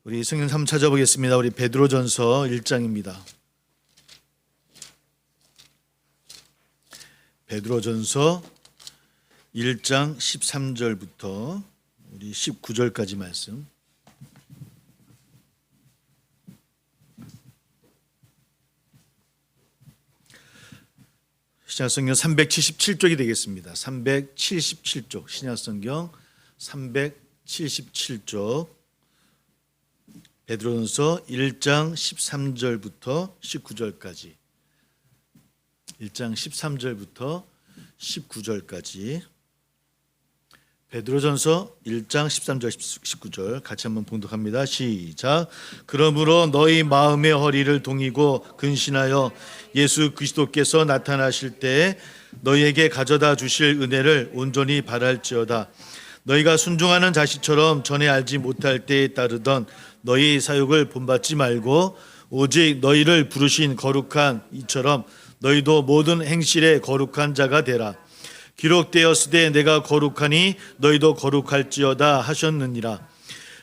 우리 성경 한번 찾아보겠습니다. 우리 베드로전서 1장입니다. 베드로전서 1장 13절부터 우리 19절까지 말씀. 신약성경 377쪽이 되겠습니다. 377쪽 신약성경 377쪽 베드로전서 1장 13절부터 19절까지 1장 13절부터 19절까지 베드로전서 1장 13절 19절 같이 한번 봉독합니다. 시작. 그러므로 너희 마음의 허리를 동이고 근신하여 예수 그리스도께서 나타나실 때에 너희에게 가져다 주실 은혜를 온전히 바랄지어다. 너희가 순종하는 자식처럼 전에 알지 못할 때에 따르던 너희 사욕을 본받지 말고 오직 너희를 부르신 거룩한 이처럼 너희도 모든 행실에 거룩한 자가 되라. 기록되었으되 내가 거룩하니 너희도 거룩할지어다 하셨느니라.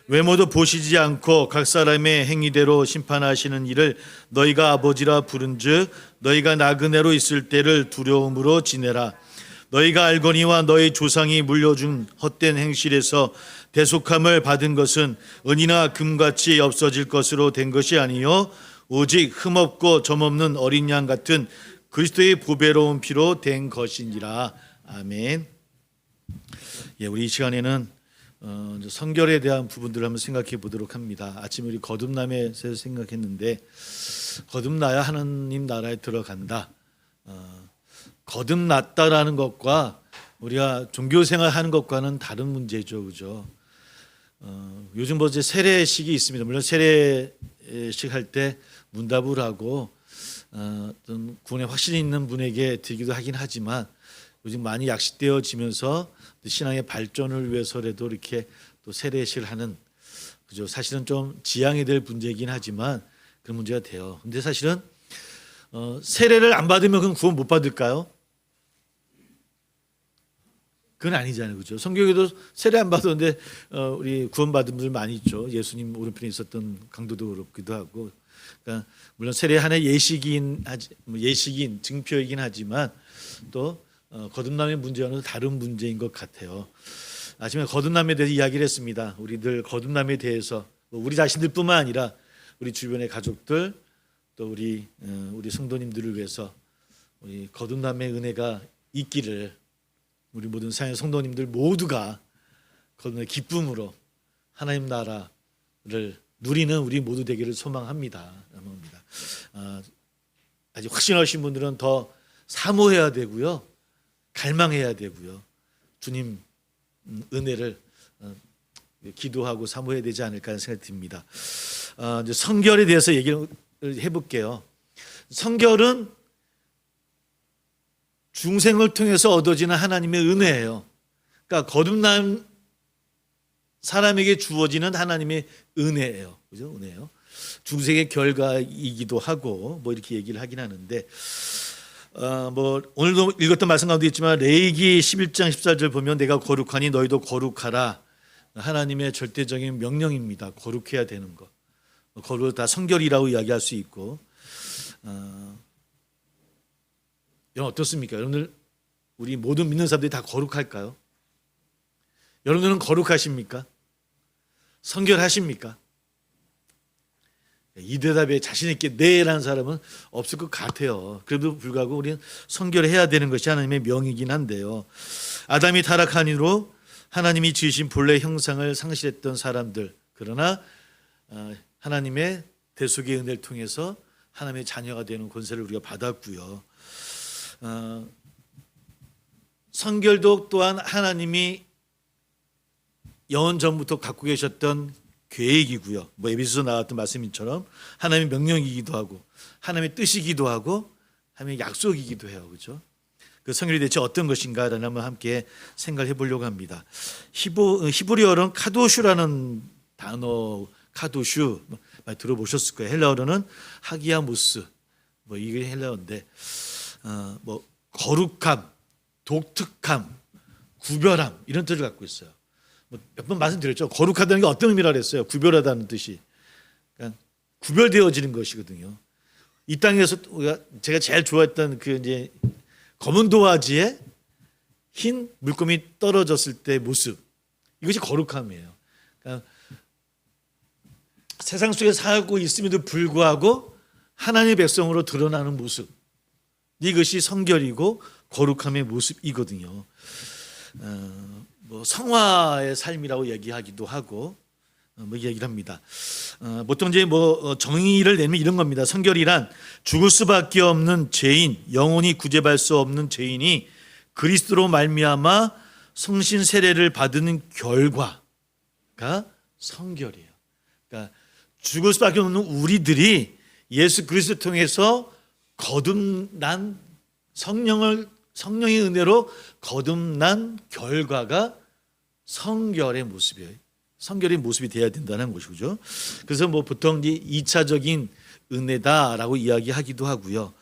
외모도 보시지 않고 각 사람의 행위대로 심판하시는 이를 너희가 아버지라 부른즉 너희가 나그네로 있을 때를 두려움으로 지내라. 너희가 알거니와 너희 조상이 물려준 헛된 행실에서 대속함을 받은 것은 은이나 금같이 없어질 것으로 된 것이 아니요 오직 흠없고 점없는 어린 양 같은 그리스도의 보배로운 피로 된 것이니라. 아멘. 예, 우리 이 시간에는 성결에 대한 부분들을 한번 생각해 보도록 합니다. 아침에 우리 거듭남에서 생각했는데 거듭나야 하나님 나라에 들어간다. 거듭났다라는 것과 우리가 종교생활 하는 것과는 다른 문제죠, 그죠? 요즘 뭐 이제 세례식이 있습니다. 물론 세례식 할 때 문답을 하고 어떤 구원에 확신이 있는 분에게 드리기도 하긴 하지만 요즘 많이 약식되어지면서 신앙의 발전을 위해서라도 이렇게 또 세례식을 하는, 그죠? 사실은 좀 지양이 될 문제이긴 하지만 그런 문제가 돼요. 근데 사실은 세례를 안 받으면 그럼 구원 못 받을까요? 그건 아니잖아요, 그죠? 성경에도 세례 안 받았는데 우리 구원 받은 분들 많이 있죠. 예수님 오른편에 있었던 강도도 그렇기도 하고. 그러니까 물론 세례 하나의 예식인 증표이긴 하지만 또 거듭남의 문제와는 다른 문제인 것 같아요. 아침에 거듭남에 대해서 이야기를 했습니다. 우리들 거듭남에 대해서 우리 자신들뿐만 아니라 우리 주변의 가족들 또 우리 성도님들을 위해서 우리 거듭남의 은혜가 있기를 우리 모든 사랑의 성도님들 모두가 거듭남의 기쁨으로 하나님 나라를 누리는 우리 모두 되기를 소망합니다. 아직 확신하신 분들은 더 사모해야 되고요. 갈망해야 되고요. 주님 은혜를 기도하고 사모해야 되지 않을까 하는 생각이 듭니다. 이제 성결에 대해서 얘기를 해볼게요. 성결은 중생을 통해서 얻어지는 하나님의 은혜예요. 그러니까 거듭난 사람에게 주어지는 하나님의 은혜예요. 그죠? 은혜예요. 중생의 결과이기도 하고 뭐 이렇게 얘기를 하긴 하는데 뭐 오늘도 읽었던 말씀 가운데 있지만 레위기 11장 14절 보면 내가 거룩하니 너희도 거룩하라. 하나님의 절대적인 명령입니다. 거룩해야 되는 것. 거룩을 다 성결이라고 이야기할 수 있고. 여러분 어떻습니까? 여러분들 우리 모든 믿는 사람들이 다 거룩할까요? 여러분들은 거룩하십니까? 성결하십니까? 이 대답에 자신 있게 네라는 사람은 없을 것 같아요. 그래도 불구하고 우리는 성결해야 되는 것이 하나님의 명이긴 한데요. 아담이 타락한 이후로 하나님이 지으신 본래 형상을 상실했던 사람들, 그러나 하나님의 대속의 은혜를 통해서 하나님의 자녀가 되는 권세를 우리가 받았고요. 성결도 또한 하나님이 영원 전부터 갖고 계셨던 계획이고요. 뭐 에베소서 나왔던 말씀처럼 하나님의 명령이기도 하고 하나님의 뜻이기도 하고 하나님의 약속이기도 해요. 그렇죠? 그 성결이 대체 어떤 것인가라는 한번 함께 생각해 보려고 합니다. 히브리어로는 카도슈라는 단어, 카도슈 많이 들어보셨을 거예요. 헬라어로는 하기야모스, 뭐 이게 헬라어인데 뭐 거룩함, 독특함, 구별함 이런 뜻을 갖고 있어요. 몇 번 말씀드렸죠. 거룩하다는 게 어떤 의미라 그랬어요? 구별하다는 뜻이. 구별되어지는 것이거든요. 이 땅에서 제가 제일 좋아했던 그 이제 검은 도화지에 흰 물고기 떨어졌을 때 모습, 이것이 거룩함이에요. 그러니까 세상 속에 살고 있음에도 불구하고 하나님의 백성으로 드러나는 모습, 이것이 성결이고 거룩함의 모습이거든요. 뭐 성화의 삶이라고 얘기하기도 하고 뭐 얘기를 합니다. 보통 이제 뭐 정의를 내면 이런 겁니다. 성결이란 죽을 수밖에 없는 죄인, 영원히 구제받을 수 없는 죄인이 그리스도로 말미암아 성신 세례를 받는 결과가 성결이에요. 그러니까 죽을 수밖에 없는 우리들이 예수 그리스도 통해서 거듭난 성령의 은혜로 거듭난 결과가 성결의 모습이에요. 성결의 모습이 되어야 된다는 것이죠. 그래서 뭐 보통 이 2차적인 은혜다라고 이야기하기도 하고요.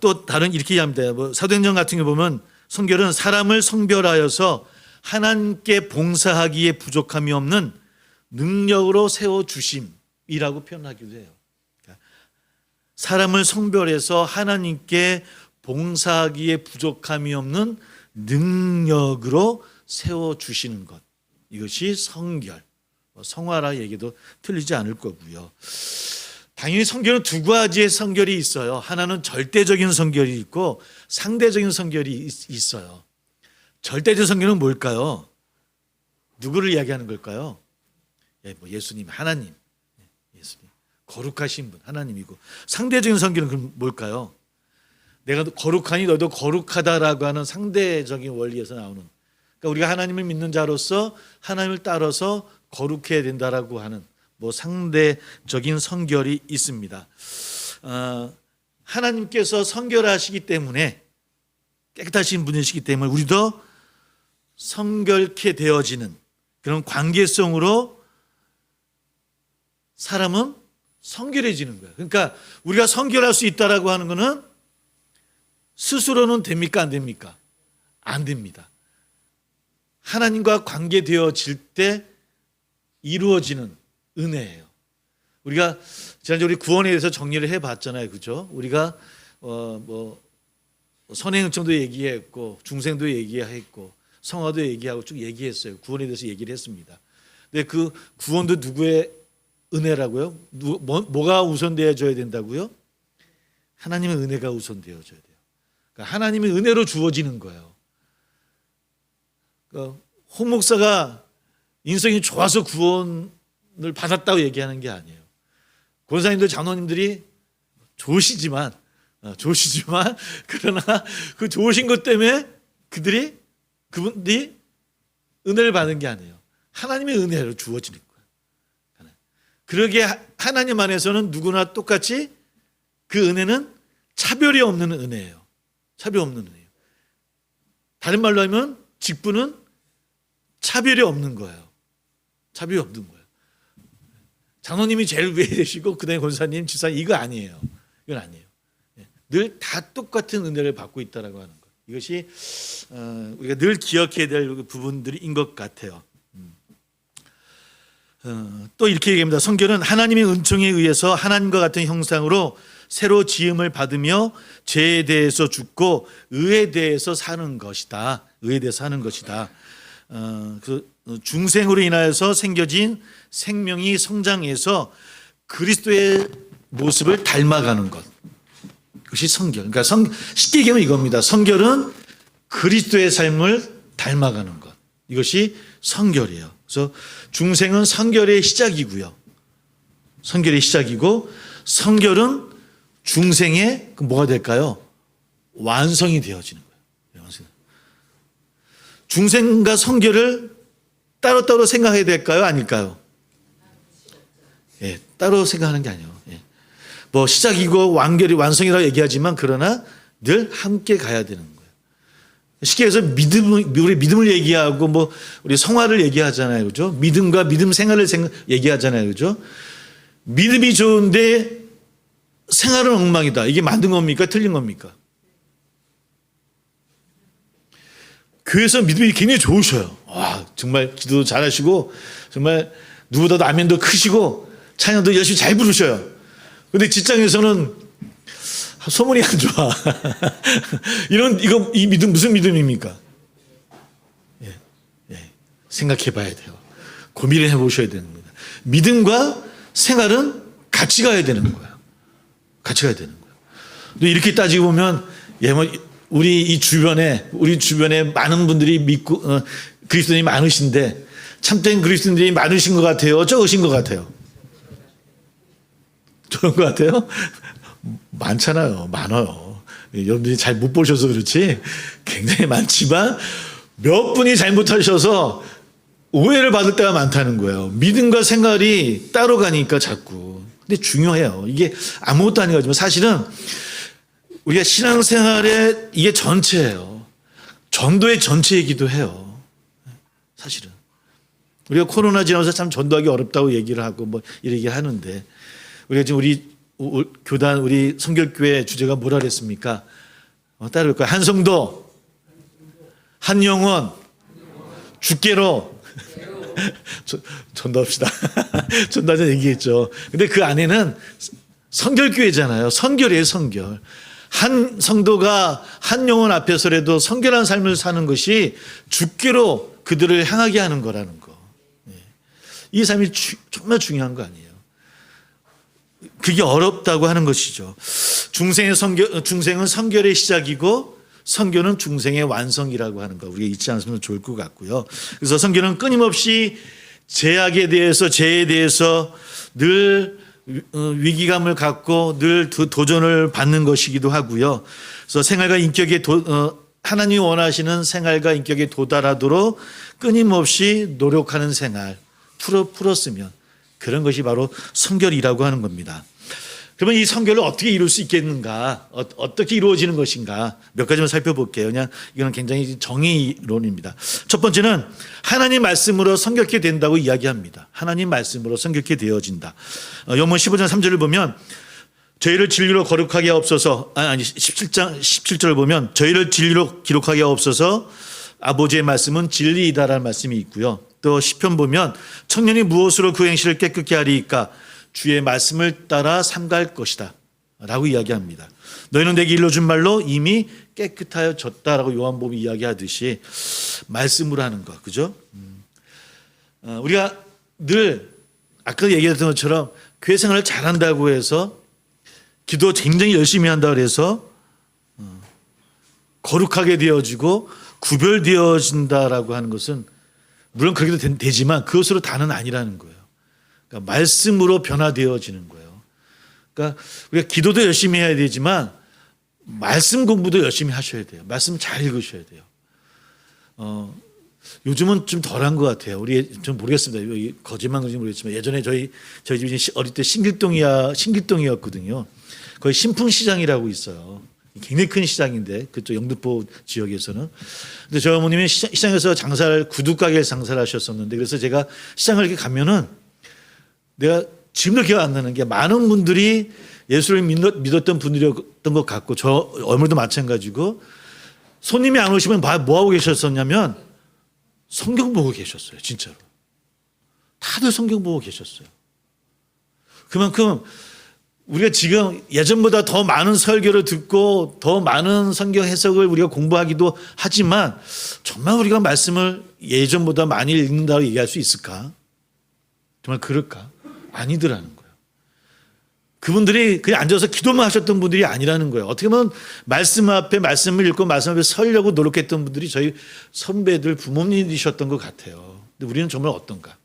또 다른 이렇게 이야기합니다. 뭐 사도행전 같은 게 보면 성결은 사람을 성별하여서 하나님께 봉사하기에 부족함이 없는 능력으로 세워 주심이라고 표현하기도 해요. 사람을 성별해서 하나님께 봉사하기에 부족함이 없는 능력으로 세워 주시는 것, 이것이 성결, 성화라 얘기도 틀리지 않을 거고요. 당연히 성결은 두 가지의 성결이 있어요. 하나는 절대적인 성결이 있고 상대적인 성결이 있어요. 절대적 성결은 뭘까요? 누구를 이야기하는 걸까요? 뭐 예수님, 하나님, 예수님, 거룩하신 분 하나님이고, 상대적인 성결은 그럼 뭘까요? 내가 거룩하니 너도 거룩하다라고 하는 상대적인 원리에서 나오는, 그러니까 우리가 하나님을 믿는 자로서 하나님을 따라서 거룩해야 된다라고 하는 뭐 상대적인 성결이 있습니다. 하나님께서 성결하시기 때문에, 깨끗하신 분이시기 때문에 우리도 성결케 되어지는 그런 관계성으로 사람은 성결해지는 거예요. 그러니까 우리가 성결할 수 있다라고 하는 것은 스스로는 됩니까? 안 됩니까? 안 됩니다. 하나님과 관계되어질 때 이루어지는 은혜예요. 우리가 지난주에 우리 구원에 대해서 정리를 해봤잖아요, 그죠? 우리가 뭐 선행청도 얘기했고 중생도 얘기했고 성화도 얘기하고 쭉 얘기했어요. 구원에 대해서 얘기를 했습니다. 근데 그 구원도 누구의 은혜라고요? 뭐가 우선되어져야 된다고요? 하나님의 은혜가 우선되어져야 돼요. 그러니까 하나님의 은혜로 주어지는 거예요. 그러니까 홍 목사가 인성이 좋아서 구원을 받았다고 얘기하는 게 아니에요. 권사님들, 장로님들이 좋으시지만 그러나 그 좋으신 것 때문에 그분들이 은혜를 받은 게 아니에요. 하나님의 은혜로 주어지는 거예요. 그러기에 하나님 안에서는 누구나 똑같이 그 은혜는 차별이 없는 은혜예요. 차별 없는 은혜예요. 다른 말로 하면 직분은 차별이 없는 거예요. 차별이 없는 거예요. 장로님이 제일 위에 계시고 그다음에 권사님, 지사님, 이거 아니에요. 이건 아니에요. 늘 다 똑같은 은혜를 받고 있다라고 하는 것. 이것이 우리가 늘 기억해야 될 부분들인 것 같아요. 또 이렇게 얘기합니다. 성결은 하나님의 은총에 의해서 하나님과 같은 형상으로 새로 지음을 받으며 죄에 대해서 죽고 의에 대해서 사는 것이다. 의에 대해서 사는 것이다. 그 중생으로 인하여서 생겨진 생명이 성장해서 그리스도의 모습을 닮아가는 것. 그것이 성결. 그러니까 쉽게 얘기하면 이겁니다. 성결은 그리스도의 삶을 닮아가는 것. 이것이 성결이에요. 그래서 중생은 성결의 시작이고요. 성결의 시작이고, 성결은 중생의 뭐가 될까요? 완성이 되어지는 거예요. 중생과 성결을 따로따로 생각해야 될까요? 아닐까요? 예, 따로 생각하는 게 아니에요. 예. 뭐 시작이고 완결이 완성이라고 얘기하지만 그러나 늘 함께 가야 되는 거예요. 쉽게 해서 우리 믿음을 얘기하고 뭐 우리 성화를 얘기하잖아요, 그죠? 믿음과 믿음 생활을 얘기하잖아요, 그죠? 믿음이 좋은데 생활은 엉망이다. 이게 맞는 겁니까? 틀린 겁니까? 교회에서 믿음이 굉장히 좋으셔요. 와, 정말 기도도 잘하시고 정말 누구보다도 아멘도 크시고 찬양도 열심히 잘 부르셔요. 근데 직장에서는 소문이 안 좋아. 이 믿음 무슨 믿음입니까? 생각해 봐야 돼요. 고민을 해 보셔야 됩니다. 믿음과 생활은 같이 가야 되는 거예요. 같이 가야 되는 거예요. 또 이렇게 따지고 보면 우리 주변에 많은 분들이 믿고 그리스도인이 많으신데 참된 그리스도인들이 많으신 것 같아요? 적으신 것 같아요? 그런 것 같아요? 많잖아요. 많아요. 여러분들이 잘 못 보셔서 그렇지 굉장히 많지만 몇 분이 잘못하셔서 오해를 받을 때가 많다는 거예요. 믿음과 생활이 따로 가니까 자꾸. 근데 중요해요. 이게 아무것도 아닌 거지만 사실은 우리가 신앙생활의 이게 전체예요. 전도의 전체이기도 해요. 사실은. 우리가 코로나 지나서 참 전도하기 어렵다고 얘기를 하고 뭐 이렇게 하는데 우리가 지금 우리 교단 우리 성결교회 주제가 뭐라 그랬습니까? 따라볼까요? 한 성도, 한 영혼, 주께로 전도합시다. 전도하자 얘기했죠. 근데 그 안에는 성결교회잖아요. 성결이에요, 성결. 한 성도가 한 영혼 앞에서라도 성결한 삶을 사는 것이 주께로 그들을 향하게 하는 거라는 거. 이 삶이 정말 중요한 거 아니에요. 그게 어렵다고 하는 것이죠. 중생은 성결의 시작이고 성교는 중생의 완성이라고 하는 거 우리가 잊지 않으면 좋을 것 같고요. 그래서 성교는 끊임없이 죄악에 대해서 죄에 대해서 늘 위기감을 갖고 늘 도전을 받는 것이기도 하고요. 그래서 생활과 인격에 하나님이 원하시는 생활과 인격에 도달하도록 끊임없이 노력하는 생활 풀었으면 그런 것이 바로 성결이라고 하는 겁니다. 그러면 이 성결을 어떻게 이룰 수 있겠는가? 어떻게 이루어지는 것인가? 몇 가지만 살펴볼게요. 그냥 이거는 굉장히 정의론입니다. 첫 번째는 하나님 말씀으로 성결케 된다고 이야기합니다. 하나님 말씀으로 성결케 되어진다. 요문 15장 3절을 보면 저희를 진리로 거룩하게 하옵소서. 17절을 보면 저희를 진리로 기록하게 하옵소서. 아버지의 말씀은 진리이다라는 말씀이 있고요. 또 시편 보면 청년이 무엇으로 그 행실을 깨끗게 하리이까 주의 말씀을 따라 삼갈 것이다 라고 이야기합니다. 너희는 내게 일러준 말로 이미 깨끗하여졌다라고 요한복음이 이야기하듯이 말씀으로 하는 것, 그죠? 우리가 늘 아까 얘기했던 것처럼 교회 생활을 잘한다고 해서 기도 굉장히 열심히 한다고 해서 거룩하게 되어지고 구별되어진다라고 하는 것은 물론 그렇게도 되지만 그것으로 다는 아니라는 거예요. 그러니까 말씀으로 변화되어지는 거예요. 그러니까 우리가 기도도 열심히 해야 되지만 말씀 공부도 열심히 하셔야 돼요. 말씀 잘 읽으셔야 돼요. 요즘은 좀 덜한 것 같아요. 우리 좀 모르겠습니다. 거짓말인지 모르겠지만 예전에 저희 집이 어릴 때 신길동이었거든요. 거기 신풍시장이라고 있어요. 굉장히 큰 시장인데 그쪽 영등포 지역에서는. 근데 저희 어머님이 시장에서 구두가게에서 장사를 하셨었는데 그래서 제가 시장을 이렇게 가면은 내가 지금도 기억 안 나는 게 많은 분들이 예수를 믿었던 분들이었던 것 같고 저 어머니도 마찬가지고 손님이 안 오시면 뭐 하고 계셨었냐면 성경 보고 계셨어요. 진짜로. 다들 성경 보고 계셨어요. 그만큼 우리가 지금 예전보다 더 많은 설교를 듣고 더 많은 성경 해석을 우리가 공부하기도 하지만 정말 우리가 말씀을 예전보다 많이 읽는다고 얘기할 수 있을까? 정말 그럴까? 아니더라는 거예요. 그분들이 그냥 앉아서 기도만 하셨던 분들이 아니라는 거예요. 어떻게 보면 말씀 앞에 말씀을 읽고 말씀 앞에 서려고 노력했던 분들이 저희 선배들 부모님이셨던 것 같아요. 근데 우리는 정말 어떤가?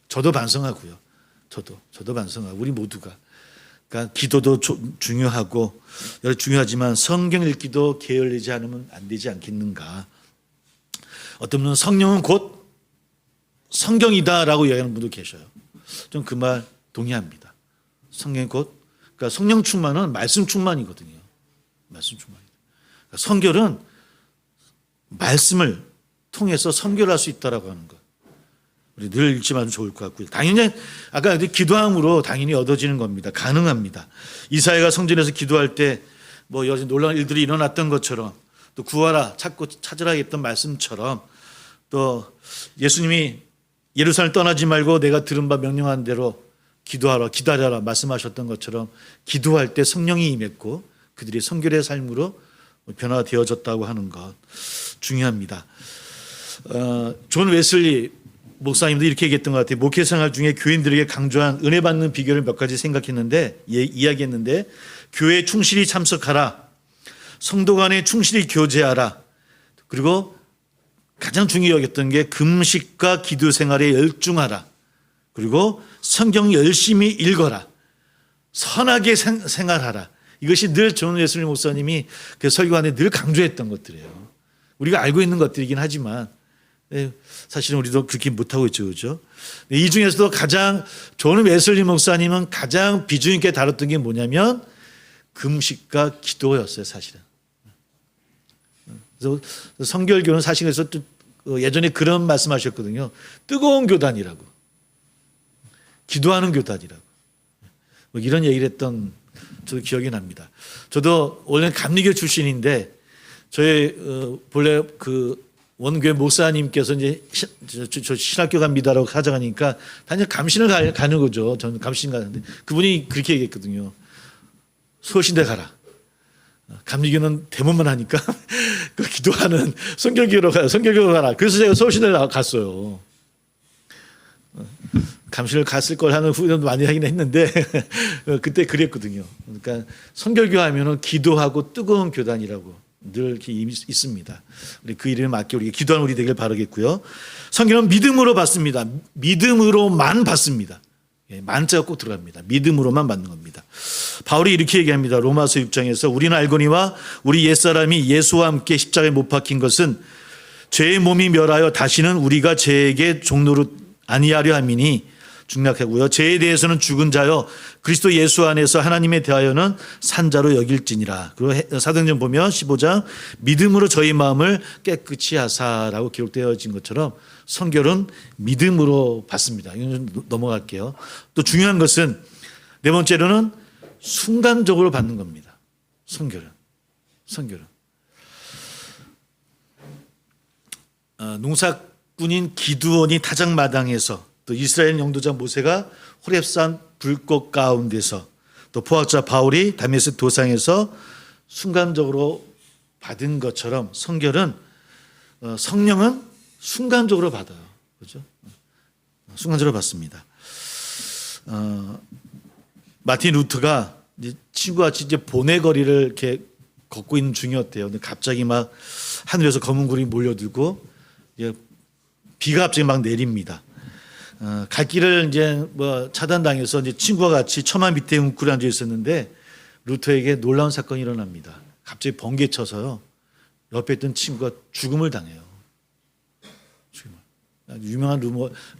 저도 반성하고요. 저도 반성하고 우리 모두가. 그러니까 기도도 중요하고 중요하지만 성경 읽기도 게을리지 않으면 안 되지 않겠는가. 어떤 분은 성령은 곧 성경이다라고 이야기하는 분도 계셔요. 좀 그 말 동의합니다. 성경이 곧 그러니까 성령 충만은 말씀 충만이거든요. 말씀 충만이다. 그러니까 성결은 말씀을 통해서 성결할 수 있다라고 하는 것. 우리 늘 읽지 마면 좋을 것 같고요. 당연히 아까 기도함으로 당연히 얻어지는 겁니다. 가능합니다. 이사야가 성전에서 기도할 때 뭐 여러 놀라운 일들이 일어났던 것처럼 또 구하라 찾으라 했던 말씀처럼 또 예수님이 예루살렘 떠나지 말고 내가 들은 바 명령한 대로 기도하라, 기다려라 말씀하셨던 것처럼 기도할 때 성령이 임했고 그들이 성결의 삶으로 변화되어졌다고 하는 것 중요합니다. 존 웨슬리 목사님도 이렇게 얘기했던 것 같아요. 목회 생활 중에 교인들에게 강조한 은혜 받는 비결을 몇 가지 생각했는데 이야기했는데 교회에 충실히 참석하라, 성도 간에 충실히 교제하라, 그리고 가장 중요히 여겼던 게 금식과 기도 생활에 열중하라, 그리고 성경 열심히 읽어라, 선하게 생활하라. 이것이 늘 존 웨슬리 목사님이 그 설교안에 늘 강조했던 것들이에요. 우리가 알고 있는 것들이긴 하지만 사실은 우리도 그렇게 못하고 있죠. 그렇죠? 이 중에서도 가장 존 웨슬리 목사님은 가장 비중 있게 다뤘던 게 뭐냐면 금식과 기도였어요. 사실은. 그래서 성결교는 사실에서 예전에 그런 말씀하셨거든요. 뜨거운 교단이라고, 기도하는 교단이라고, 이런 얘기를 했던 저도 기억이 납니다. 저도 원래 감리교 출신인데 저희 본래 그 원교회 목사님께서 이제 저 신학교 갑니다라고 가져가니까 단지 감신을 가는 거죠. 저는 감신 가는데 그분이 그렇게 얘기했거든요. 서울신대 가라. 감리교는 대문만 하니까 그 기도하는 성결교로 가라. 성결교로 가라. 그래서 제가 서울신대 갔어요. 감신을 갔을 걸 하는 후회도 많이 하긴 했는데 그때 그랬거든요. 그러니까 성결교 하면은 기도하고 뜨거운 교단이라고 늘 이렇게 있습니다. 우리 그 이름에 맞게 우리가 기도하는 우리 되길 바라겠고요. 성경은 믿음으로 받습니다. 믿음으로만 받습니다. 만자가 꼭 들어갑니다. 믿음으로만 받는 겁니다. 바울이 이렇게 얘기합니다. 로마서 6장에서 우리는 알거니와 우리 옛사람이 예수와 함께 십자가에 못 박힌 것은 죄의 몸이 멸하여 다시는 우리가 죄에게 종노릇 아니하려 함이니 중략하고요. 죄에 대해서는 죽은 자여 그리스도 예수 안에서 하나님에 대하여는 산 자로 여길지니라. 그리고 사도행전 보면 15장 믿음으로 저희 마음을 깨끗이 하사라고 기록되어진 것처럼 성결은 믿음으로 받습니다. 이건 좀 넘어갈게요. 또 중요한 것은 네 번째로는 순간적으로 받는 겁니다. 성결은. 농사꾼인 기드온이 타작마당에서 또 이스라엘 영도자 모세가 호렙산 불꽃 가운데서 또 포학자 바울이 다메섹 도상에서 순간적으로 받은 것처럼 성결은 성령은 순간적으로 받아요. 그렇죠? 순간적으로 받습니다. 마틴 루터가 친구와 같이 이제 보내거리를 이렇게 걷고 있는 중이었대요. 근데 갑자기 막 하늘에서 검은 구름이 몰려들고 비가 갑자기 막 내립니다. 갈 길을 이제 차단당해서 이제 친구와 같이 처마 밑에 웅크려 앉아 있었는데 루터에게 놀라운 사건이 일어납니다. 갑자기 번개 쳐서요. 옆에 있던 친구가 죽음을 당해요. 유명한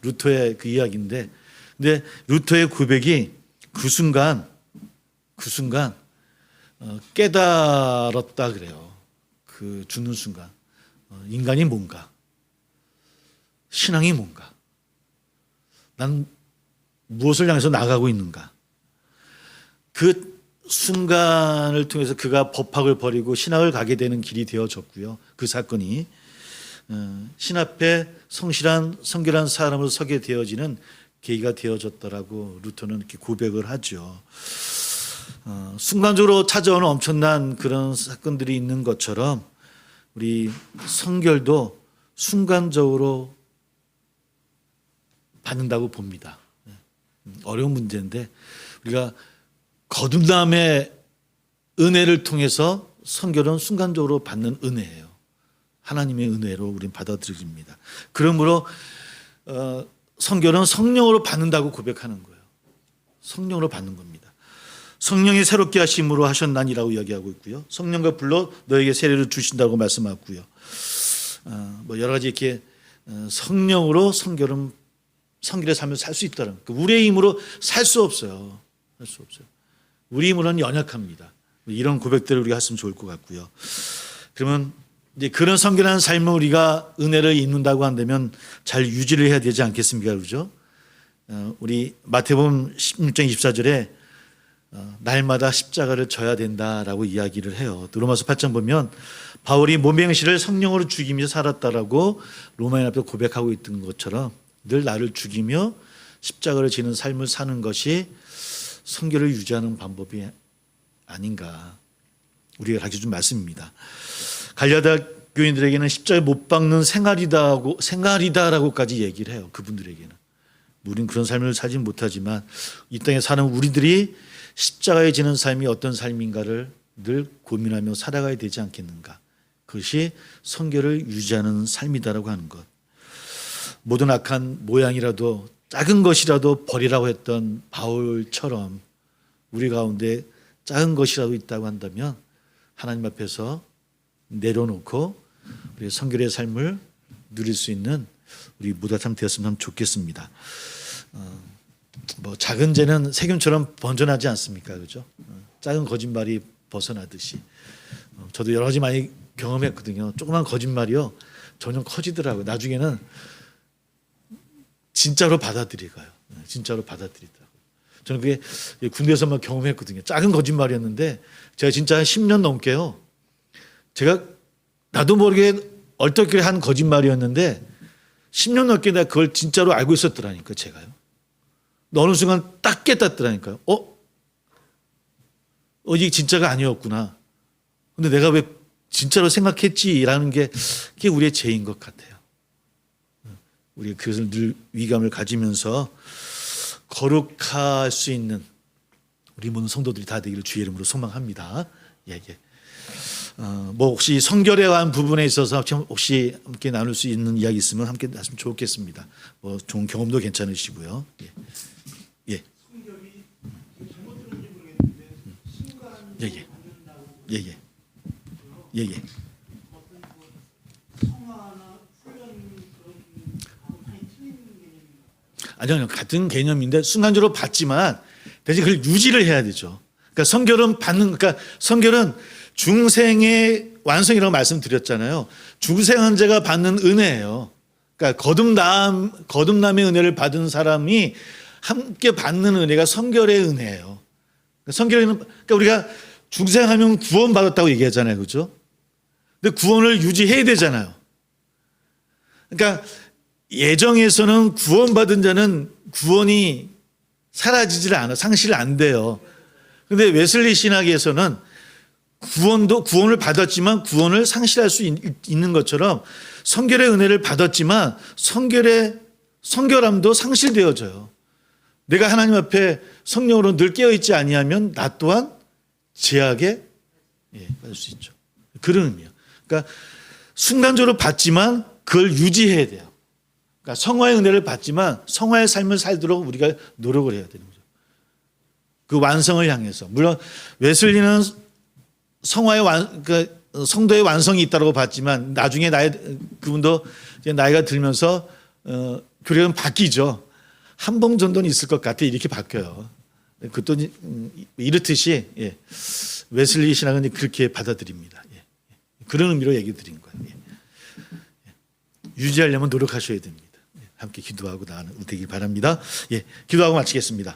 루터의 그 이야기인데, 근데 루터의 고백이 그 순간 깨달았다 그래요. 그 죽는 순간 인간이 뭔가, 신앙이 뭔가. 난 무엇을 향해서 나가고 있는가? 그 순간을 통해서 그가 법학을 버리고 신학을 가게 되는 길이 되어졌고요. 그 사건이 신 앞에 성실한 성결한 사람으로 서게 되어지는 계기가 되어졌다라고 루터는 이렇게 고백을 하죠. 순간적으로 찾아오는 엄청난 그런 사건들이 있는 것처럼 우리 성결도 순간적으로 받는다고 봅니다. 어려운 문제인데 우리가 거듭남의 은혜를 통해서 성결은 순간적으로 받는 은혜예요. 하나님의 은혜로 우리는 받아들여집니다. 그러므로 성결은 성령으로 받는다고 고백하는 거예요. 성령으로 받는 겁니다. 성령이 새롭게 하심으로 하셨나니라고 이야기하고 있고요. 성령과 불러 너에게 세례를 주신다고 말씀하고요. 여러 가지 이렇게 성령으로 성결의 삶을 살 수 있다는 우리의 힘으로 살 수 없어요. 우리 힘으로는 연약합니다. 이런 고백들을 우리가 했으면 좋을 것 같고요. 그러면 이제 그런 성결한 삶을 우리가 은혜를 입는다고 한다면 잘 유지를 해야 되지 않겠습니까? 그렇죠? 우리 마태복음 16장 24절에 날마다 십자가를 져야 된다라고 이야기를 해요. 또 로마서 8장 보면 바울이 몸의 행실을 성령으로 죽이며 살았다라고 로마인 앞에 고백하고 있던 것처럼 늘 나를 죽이며 십자가를 지는 삶을 사는 것이 성결을 유지하는 방법이 아닌가, 우리가 가르쳐준 말씀입니다. 갈라디아 교인들에게는 십자가에 못 박는 생활이다라고까지 얘기를 해요. 그분들에게는. 우리는 그런 삶을 살지 못하지만 이 땅에 사는 우리들이 십자가에 지는 삶이 어떤 삶인가를 늘 고민하며 살아가야 되지 않겠는가. 그것이 성결을 유지하는 삶이다라고 하는 것. 모든 악한 모양이라도 작은 것이라도 버리라고 했던 바울처럼 우리 가운데 작은 것이라도 있다고 한다면 하나님 앞에서 내려놓고 우리 성결의 삶을 누릴 수 있는 우리 모두가 참 되었으면 좋겠습니다. 뭐 작은 죄는 세균처럼 번져나지 않습니까? 그죠? 작은 거짓말이 벗어나듯이. 저도 여러 가지 많이 경험했거든요. 조그만 거짓말이요, 점점 커지더라고요. 나중에는 진짜로 받아들이고요. 진짜로 받아들이더라고요. 저는 그게 군대에서만 경험했거든요. 작은 거짓말이었는데 제가 진짜 한 10년 넘게요, 제가 나도 모르게 얼떨결에 한 거짓말이었는데 10년 넘게 내가 그걸 진짜로 알고 있었더라니까요. 제가요. 어느 순간 딱 깨닫더라니까요. 이게 진짜가 아니었구나. 근데 내가 왜 진짜로 생각했지라는 게 그게 우리의 죄인 것 같아요. 우리가 그것을 늘 위감을 가지면서 거룩할 수 있는 우리 모든 성도들이 다 되기를 주의 이름으로 소망합니다. 예. 뭐 혹시 성결에 관한 부분에 있어서 혹시 함께 나눌 수 있는 이야기 있으면 함께 나누면 좋겠습니다. 뭐 좋은 경험도 괜찮으시고요. 예. 성결이 잘못 들었는지 모르겠는데 순간 예. 어떤 성화나 훈련 그런 방향이 틀린 개념인가? 아니요, 같은 개념인데 순간적으로 받지만 대신 그걸 유지를 해야 되죠. 그러니까 성결은 중생의 완성이라고 말씀드렸잖아요. 중생한자가 받는 은혜예요. 그러니까 거듭남의 은혜를 받은 사람이 함께 받는 은혜가 성결의 은혜예요. 그러니까 우리가 중생하면 구원받았다고 얘기하잖아요. 그렇죠? 근데 구원을 유지해야 되잖아요. 그러니까 예정에서는 구원받은 자는 구원이 사라지질 않아, 상실 안 돼요. 근데 웨슬리 신학에서는 구원을 받았지만 구원을 상실할 수 있는 것처럼 성결의 은혜를 받았지만 성결함도 상실되어져요. 내가 하나님 앞에 성령으로 늘 깨어있지 아니하면 나 또한 죄악에 빠질 수 있죠. 그런 의미예요. 그러니까 순간적으로 받지만 그걸 유지해야 돼요. 그러니까 성화의 은혜를 받지만 성화의 삶을 살도록 우리가 노력을 해야 되는 거죠. 그 완성을 향해서. 물론 웨슬리는 성도의 완성이 있다고 봤지만 나중에 그분도 이제 나이가 들면서 교리는 바뀌죠. 한봉 정도는 있을 것 같아, 이렇게 바뀌어요. 그것도 이렇듯이 웨슬리 신학은 그렇게 받아들입니다. 그런 의미로 얘기 드린 거예요. 유지하려면 노력하셔야 됩니다. 함께 기도하고 나가는 되길 바랍니다. 기도하고 마치겠습니다.